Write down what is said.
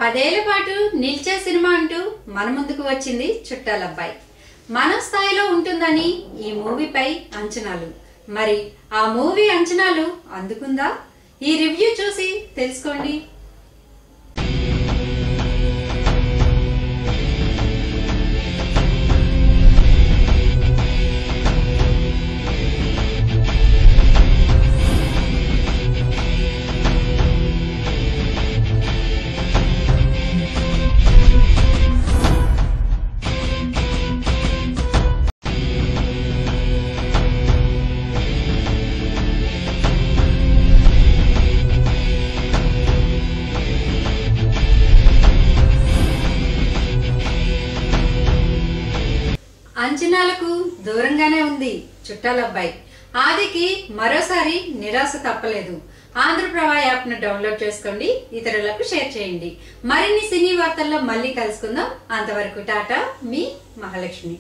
10 ఏళ్ల పాటు నిలిచే సినిమా అంటూ మన ముందుకు వచ్చింది చుట్టాలబ్బాయి. మన స్థాయిలో ఉంటుందని ఈ మూవీపై అంచనాలు. మరి ఆ మూవీ అంచనాలు అందుకుందా? ఈ రివ్యూ చూసి తెలుసుకోండి. అంచనాలకు దూరంగానే ఉంది చుట్టాలబ్బాయి. ఆదికి మరోసారి నిరాశ తప్పలేదు. ఆంధ్రప్రభ యాప్ ను డౌన్లోడ్ చేసుకోండి, ఇతరులకు షేర్ చేయండి. మరిన్ని సినీ వార్తల్లో మళ్ళీ కలుసుకుందాం. అంతవరకు టాటా, మీ మహాలక్ష్మి.